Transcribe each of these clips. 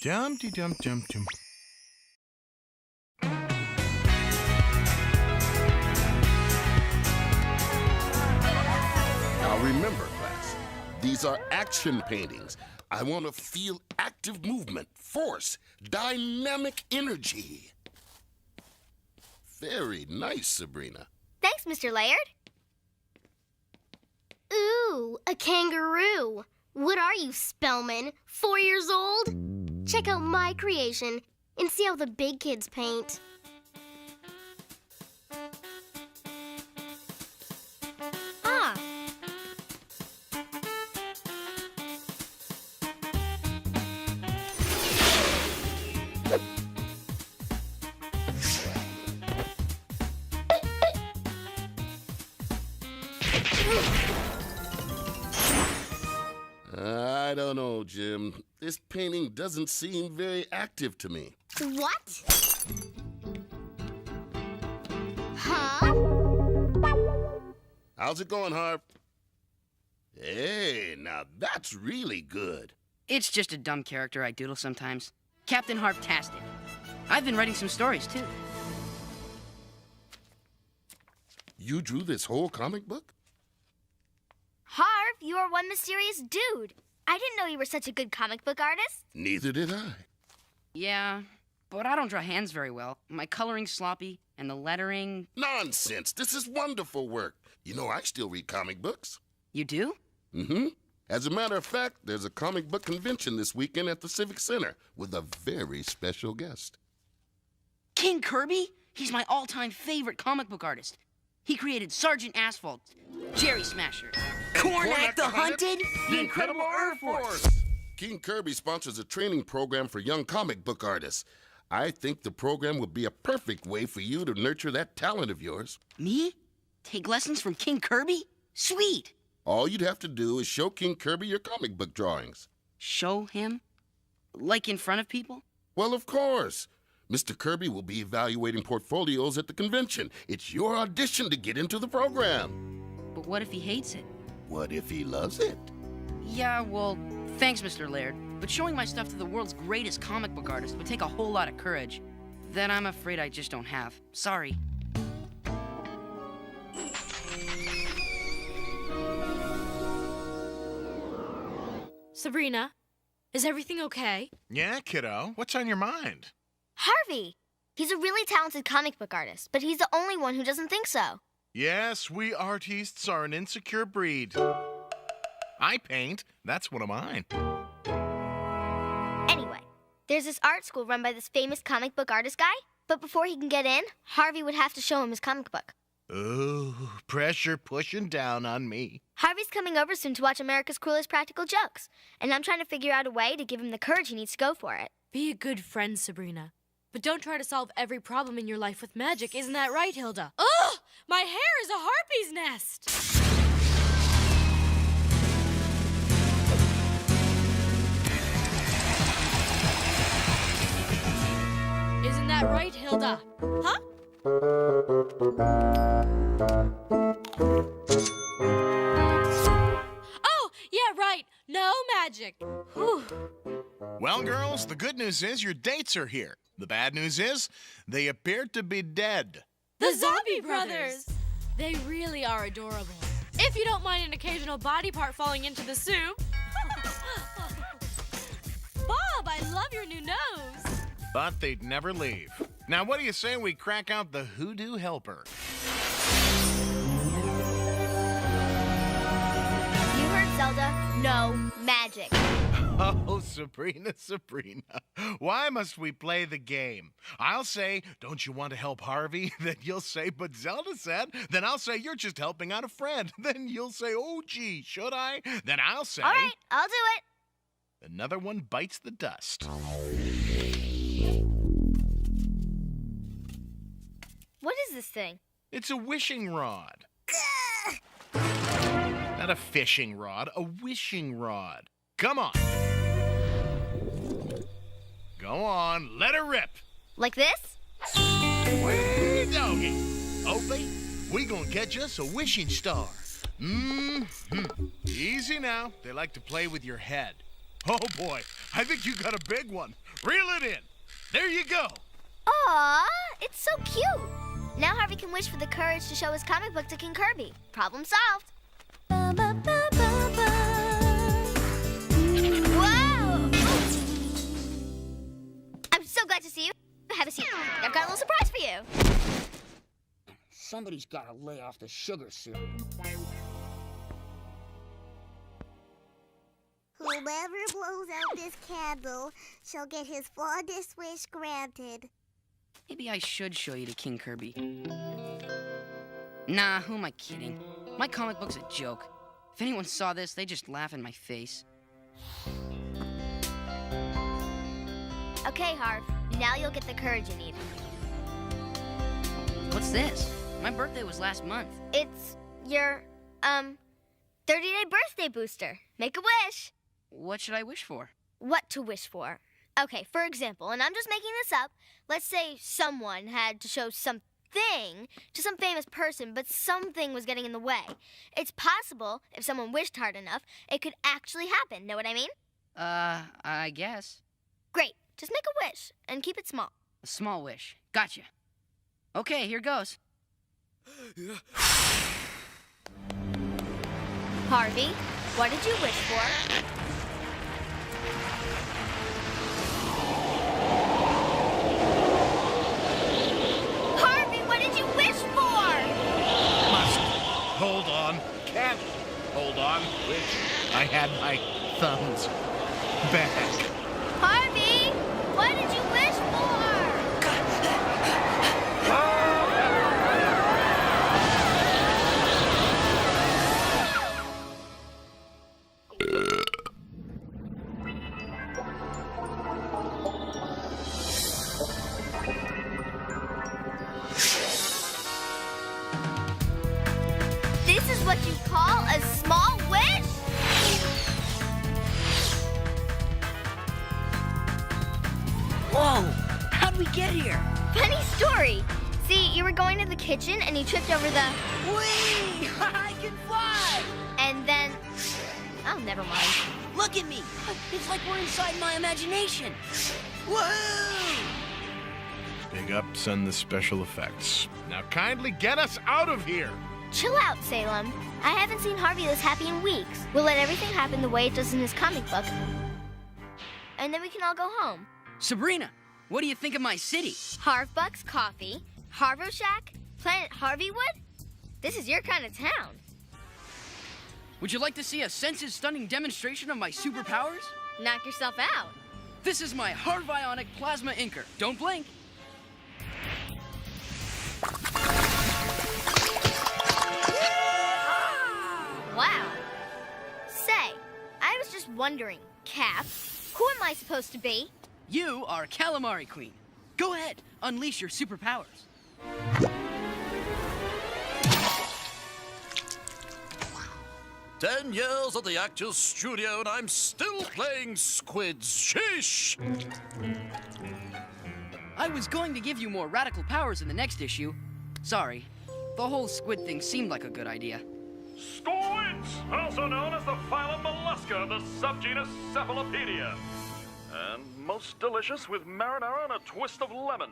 Dum-de-dum-dum-dum. Now remember, class, these are action paintings. I want to feel active movement, force, dynamic energy. Very nice, Sabrina. Thanks, Mr. Laird. Ooh, a kangaroo. What are you, Spellman? 4 years old? Check out my creation and see how the big kids paint. Ah. I don't know, Jim. This painting doesn't seem very active to me. What? Huh? How's it going, Harv? Hey, now that's really good. It's just a dumb character I doodle sometimes. Captain Harvtastic. I've been writing some stories, too. You drew this whole comic book? Harv, you are one mysterious dude. I didn't know you were such a good comic book artist. Neither did I. Yeah, but I don't draw hands very well. My coloring's sloppy, and the lettering... Nonsense. This is wonderful work. You know, I still read comic books. You do? Mm-hmm. As a matter of fact, there's a comic book convention this weekend at the Civic Center with a very special guest. King Kirby? He's my all-time favorite comic book artist. He created Sergeant Asphalt, Jerry Smasher, Cornac the Hunted, the Incredible Earth Force. King Kirby sponsors a training program for young comic book artists. I think the program would be a perfect way for you to nurture that talent of yours. Me? Take lessons from King Kirby? Sweet. All you'd have to do is show King Kirby your comic book drawings. Show him? Like in front of people? Well, of course. Mr. Kirby will be evaluating portfolios at the convention. It's your audition to get into the program. But what if he hates it? What if he loves it? Yeah, well, thanks, Mr. Laird. But showing my stuff to the world's greatest comic book artist would take a whole lot of courage. That I'm afraid I just don't have. Sorry. Sabrina, is everything okay? Yeah, kiddo. What's on your mind? Harvey. He's a really talented comic book artist, but he's the only one who doesn't think so. Yes, we artists are an insecure breed. I paint. That's one of mine. Anyway, there's this art school run by this famous comic book artist guy, but before he can get in, Harvey would have to show him his comic book. Ooh, pressure pushing down on me. Harvey's coming over soon to watch America's Cruelest Practical Jokes, and I'm trying to figure out a way to give him the courage he needs to go for it. Be a good friend, Sabrina. But don't try to solve every problem in your life with magic, isn't that right, Hilda? Ugh! My hair is a harpy's nest! Isn't that right, Hilda? Huh? Oh, yeah, right. No magic. Whew. Well, girls, the good news is your dates are here. The bad news is they appear to be dead. The Zombie Brothers! They really are adorable. If you don't mind an occasional body part falling into the soup. Bob, I love your new nose. But they'd never leave. Now, what do you say we crack out the Hoodoo Helper? You heard Zelda? No magic. Oh, Sabrina, Sabrina, why must we play the game? I'll say, don't you want to help Harvey? Then you'll say, but Zelda said. Then I'll say, you're just helping out a friend. Then you'll say, oh, gee, should I? Then I'll say... All right, I'll do it. Another one bites the dust. What is this thing? It's a wishing rod. Not a fishing rod, a wishing rod. Come on. Go on, let her rip. Like this? Way doggy. Opie, we gonna catch us a wishing star. Easy now. They like to play with your head. Oh boy, I think you got a big one. Reel it in. There you go. Aw, it's so cute. Now Harvey can wish for the courage to show his comic book to King Kirby. Problem solved. Whoa! I'm so glad to see you. Have a seat. I've got a little surprise for you. Somebody's got to lay off the sugar syrup. Whoever blows out this candle shall get his fondest wish granted. Maybe I should show you to King Kirby. Nah, who am I kidding? My comic book's a joke. If anyone saw this, they'd just laugh in my face. Okay, Harv. Now you'll get the courage you need. What's this? My birthday was last month. It's your, 30-day birthday booster. Make a wish. What should I wish for? What to wish for. Okay, for example, and I'm just making this up, let's say someone had to show something to some famous person, but something was getting in the way. It's possible, if someone wished hard enough, it could actually happen. Know what I mean? I guess. Great. Just make a wish, and keep it small. A small wish. Gotcha. Okay, here goes. Harvey, what did you wish for? Harvey, what did you wish for? Must hold on. Can't hold on. Wish I had my thumbs back. Harvey, what did you wish for? This is what you call a small wish? Whoa! How'd we get here? Funny story. See, you were going to the kitchen and you tripped over the... Whee! I can fly! And then... Oh, never mind. Look at me! It's like we're inside my imagination. Woohoo! Big ups on the special effects. Now kindly get us out of here. Chill out, Salem. I haven't seen Harvey this happy in weeks. We'll let everything happen the way it does in his comic book. And then we can all go home. Sabrina, what do you think of my city? Harvbuck's Coffee, Harvo Shack, Planet Harveywood? This is your kind of town. Would you like to see a senses-stunning demonstration of my superpowers? Knock yourself out. This is my Harvionic Plasma Inker. Don't blink. Wow. Say, I was just wondering, Cap, who am I supposed to be? You are Calamari Queen. Go ahead, unleash your superpowers. 10 years at the Actors Studio and I'm still playing squids. Sheesh! I was going to give you more radical powers in the next issue. Sorry, the whole squid thing seemed like a good idea. Squids, also known as the phylum Mollusca of the subgenus Cephalopedia. And most delicious with marinara and a twist of lemon.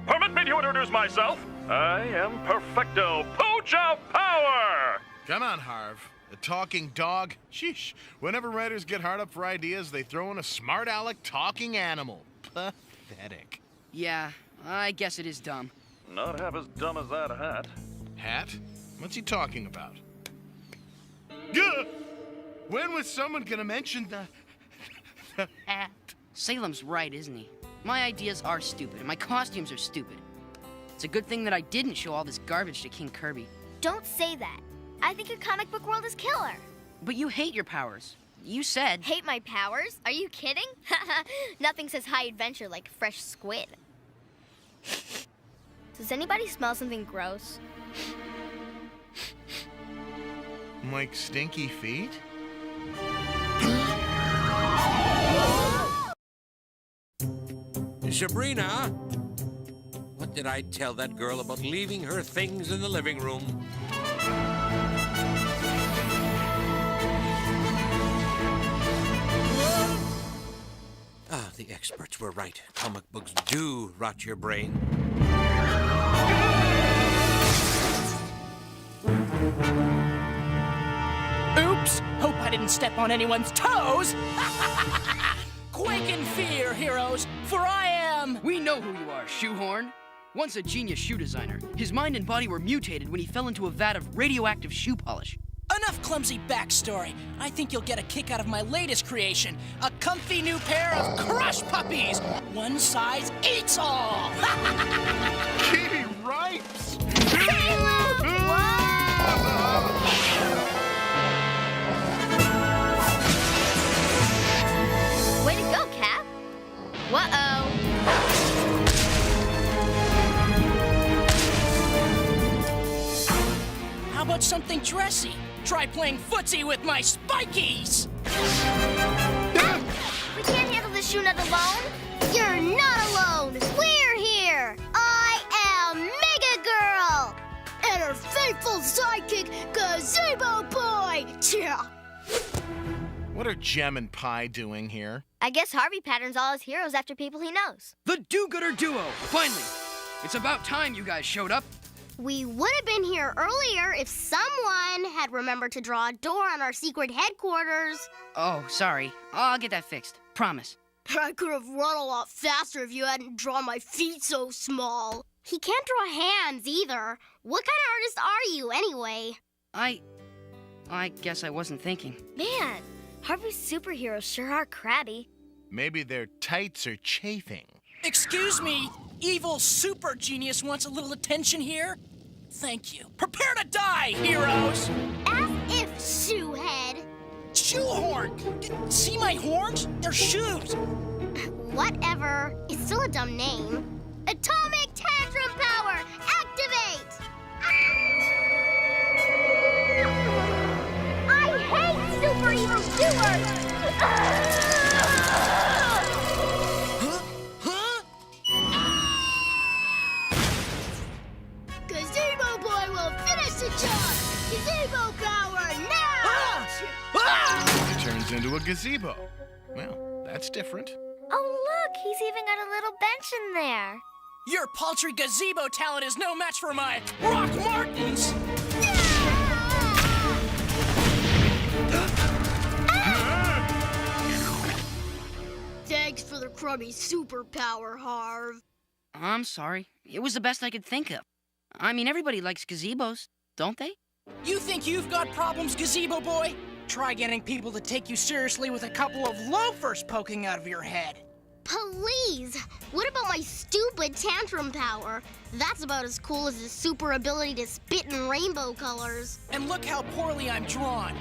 Permit me to introduce myself. I am Perfecto Pooch of Power! Come on, Harv. A talking dog? Sheesh. Whenever writers get hard up for ideas, they throw in a smart aleck talking animal. Pathetic. Yeah, I guess it is dumb. Not half as dumb as that hat. Hat? What's he talking about? Gah! When was someone gonna mention the hat? Salem's right, isn't he? My ideas are stupid, and my costumes are stupid. It's a good thing that I didn't show all this garbage to King Kirby. Don't say that. I think your comic book world is killer. But you hate your powers. You said... Hate my powers? Are you kidding? Nothing says high adventure like fresh squid. Does anybody smell something gross? Like stinky feet? Sabrina! What did I tell that girl about leaving her things in the living room? Ah, the experts were right. Comic books do rot your brain. Oops! Hope I didn't step on anyone's toes! Quake in fear, heroes, for I am... We know who you are, Shoehorn. Once a genius shoe designer, his mind and body were mutated when he fell into a vat of radioactive shoe polish. Enough clumsy backstory. I think you'll get a kick out of my latest creation, a comfy new pair of crush puppies. One size eats all. Kitty Ripes! Way to go, Cap. Whoa-oh. How about something dressy? Try playing footsie with my spikies. We can't handle this shoe nut alone. You're not alone. We're here. I am Mega Girl. And her faithful sidekick, Gazebo Boy. Yeah. What are Gem and Pie doing here? I guess Harvey patterns all his heroes after people he knows. The do-gooder duo, finally. It's about time you guys showed up. We would have been here earlier if someone had remembered to draw a door on our secret headquarters. Oh, sorry. I'll get that fixed. Promise. I could have run a lot faster if you hadn't drawn my feet so small. He can't draw hands either. What kind of artist are you, anyway? I guess I wasn't thinking. Man, Harvey's superheroes sure are crabby. Maybe their tights are chafing. Excuse me, evil super genius wants a little attention here? Thank you. Prepare to die, heroes! As if, Shoehead. Shoehorn! See my horns? They're shoes. Whatever. It's still a dumb name. Atomic Tantrum Power, activate! I hate superhero doers! Gazebo Boy will finish the job! Gazebo power now! It turns into a gazebo. Well, that's different. Oh, look, he's even got a little bench in there. Your paltry gazebo talent is no match for my Rock Martins! Thanks for the crummy superpower, Harv. I'm sorry. It was the best I could think of. I mean, everybody likes gazebos, don't they? You think you've got problems, Gazebo Boy? Try getting people to take you seriously with a couple of loafers poking out of your head. Please! What about my stupid tantrum power? That's about as cool as the super ability to spit in rainbow colors. And look how poorly I'm drawn.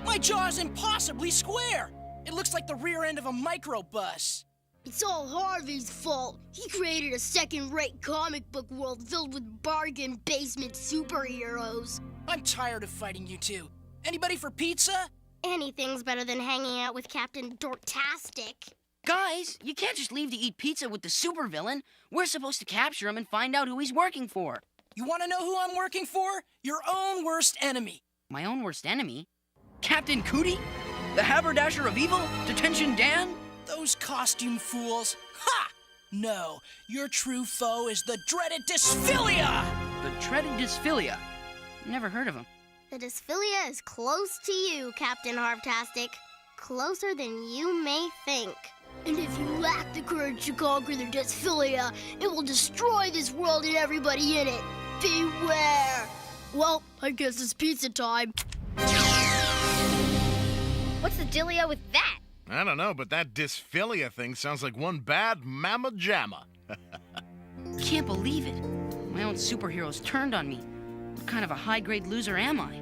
My jaw's impossibly square. It looks like the rear end of a microbus. It's all Harvey's fault. He created a second-rate comic book world filled with bargain basement superheroes. I'm tired of fighting you two. Anybody for pizza? Anything's better than hanging out with Captain Harvtastic. Guys, you can't just leave to eat pizza with the supervillain. We're supposed to capture him and find out who he's working for. You want to know who I'm working for? Your own worst enemy. My own worst enemy? Captain Cootie? The haberdasher of evil? Detention Dan? Those costume fools. Ha! No, your true foe is the dreaded Dysphillia! The dreaded Dysphillia? Never heard of him. The Dysphillia is close to you, Captain Harvtastic. Closer than you may think. And if you lack the courage to conquer the Dysphillia, it will destroy this world and everybody in it. Beware! Well, I guess it's pizza time. What's the dealio with that? I don't know, but that Dysphillia thing sounds like one bad mamma jamma. Can't believe it. My own superheroes turned on me. What kind of a high-grade loser am I?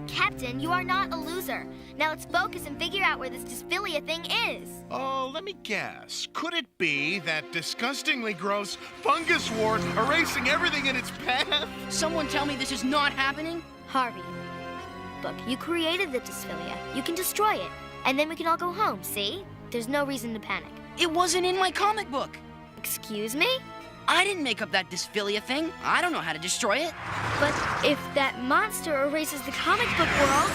Captain, you are not a loser. Now let's focus and figure out where this Dysphillia thing is. Oh, let me guess. Could it be that disgustingly gross fungus wart erasing everything in its path? Someone tell me this is not happening? Harvey, look, you created the Dysphillia. You can destroy it, and then we can all go home, see? There's no reason to panic. It wasn't in my comic book. Excuse me? I didn't make up that Dysphillia thing. I don't know how to destroy it. But if that monster erases the comic book world...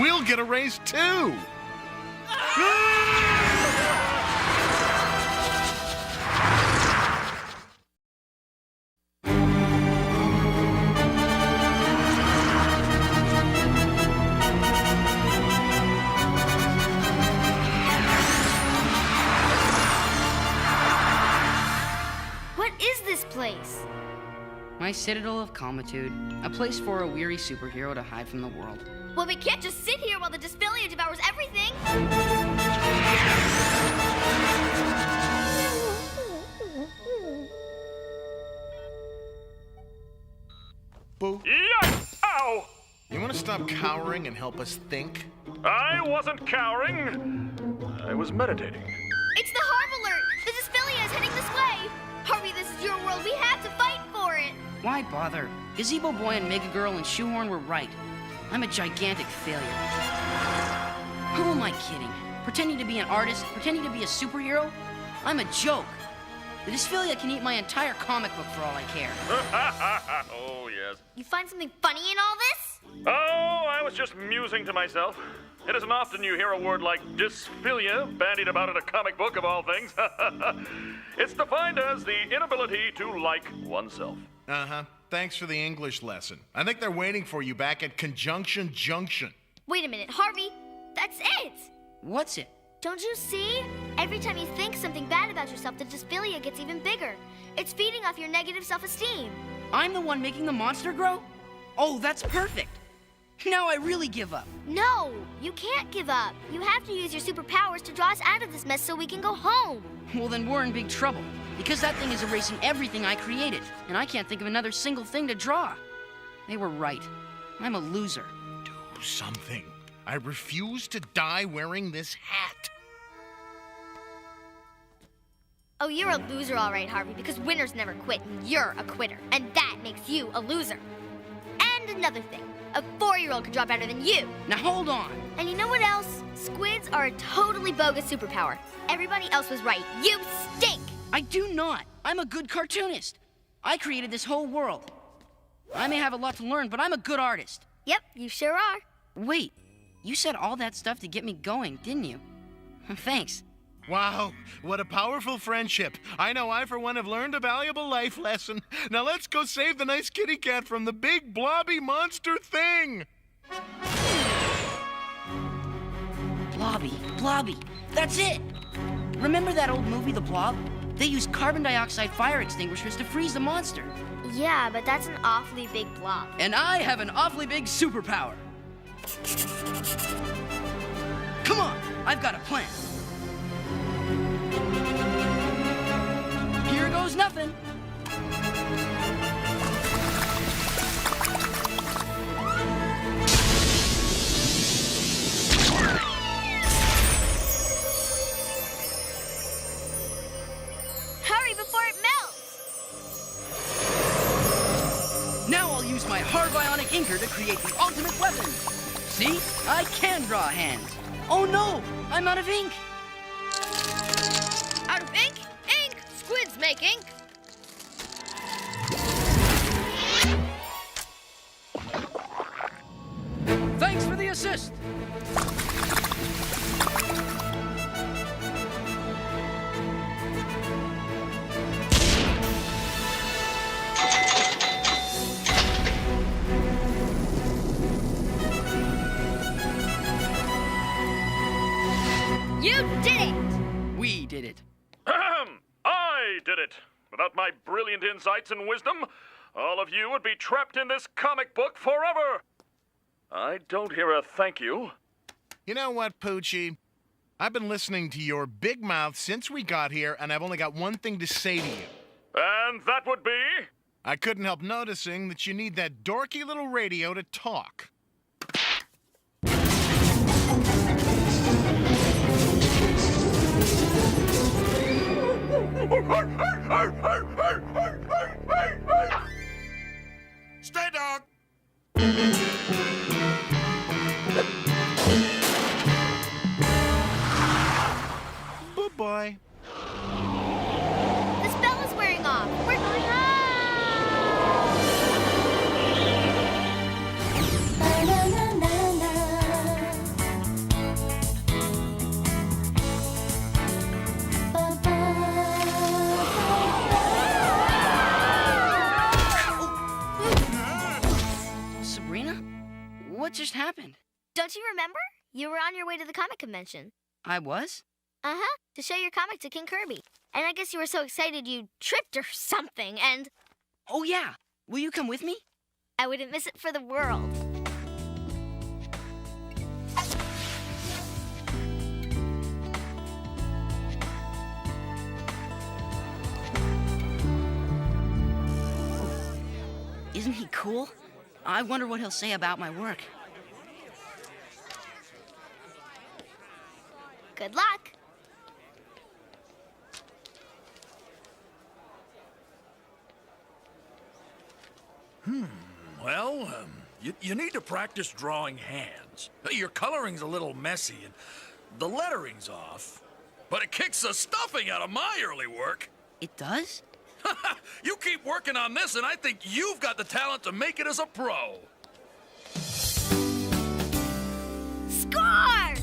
We'll get erased too! place? My citadel of calmitude, a place for a weary superhero to hide from the world. Well, we can't just sit here while the Dysphillia devours everything. Boo. Yikes! Ow! You want to stop cowering and help us think? I wasn't cowering. I was meditating. It's the Harv alert! The Dysphillia is heading this way! Harvey, this is your world. We have to fight for it! Why bother? Gazebo Boy and Mega Girl and Shoehorn were right. I'm a gigantic failure. Who am I kidding? Pretending to be an artist? Pretending to be a superhero? I'm a joke. The Dysphillia can eat my entire comic book for all I care. Oh, yes. You find something funny in all this? Oh, I was just musing to myself. It isn't often you hear a word like dysphillia bandied about in a comic book of all things. It's defined as the inability to like oneself. Uh-huh. Thanks for the English lesson. I think they're waiting for you back at Conjunction Junction. Wait a minute, Harvey. That's it! What's it? Don't you see? Every time you think something bad about yourself, the Dysphillia gets even bigger. It's feeding off your negative self-esteem. I'm the one making the monster grow? Oh, that's perfect. Now I really give up. No, you can't give up. You have to use your superpowers to draw us out of this mess so we can go home. Well, then we're in big trouble. Because that thing is erasing everything I created. And I can't think of another single thing to draw. They were right. I'm a loser. Do something. I refuse to die wearing this hat. Oh, you're a loser all right, Harvey, because winners never quit, and you're a quitter. And that makes you a loser. And another thing. A 4-year-old could draw better than you. Now hold on. And you know what else? Squids are a totally bogus superpower. Everybody else was right. You stink! I do not. I'm a good cartoonist. I created this whole world. I may have a lot to learn, but I'm a good artist. Yep, you sure are. Wait, you said all that stuff to get me going, didn't you? Thanks. Wow, what a powerful friendship. I know I, for one, have learned a valuable life lesson. Now let's go save the nice kitty cat from the big blobby monster thing. Blobby, that's it. Remember that old movie, The Blob? They used carbon dioxide fire extinguishers to freeze the monster. Yeah, but that's an awfully big blob. And I have an awfully big superpower. Come on, I've got a plan. Here goes nothing. Hurry before it melts! Now I'll use my Harvionic inker to create the ultimate weapon. See? I can draw hands. Oh no! I'm out of ink! Out of ink? Ink! Squids make ink! Thanks for the assist! You did it! We did it. I did it. Without my brilliant insights and wisdom, all of you would be trapped in this comic book forever. I don't hear a thank you. You know what, Poochie? I've been listening to your big mouth since we got here, and I've only got one thing to say to you. And that would be? I couldn't help noticing that you need that dorky little radio to talk. Stay, dog. Bye-bye. The spell is wearing off. We're going Sabrina? What just happened? Don't you remember? You were on your way to the comic convention. I was? Uh-huh, to show your comic to King Kirby. And I guess you were so excited you tripped or something, and... Oh, yeah. Will you come with me? I wouldn't miss it for the world. Isn't he cool? I wonder what he'll say about my work. Good luck. Well, you need to practice drawing hands. Your coloring's a little messy and the lettering's off. But it kicks the stuffing out of my early work. It does? You keep working on this, and I think you've got the talent to make it as a pro. Score!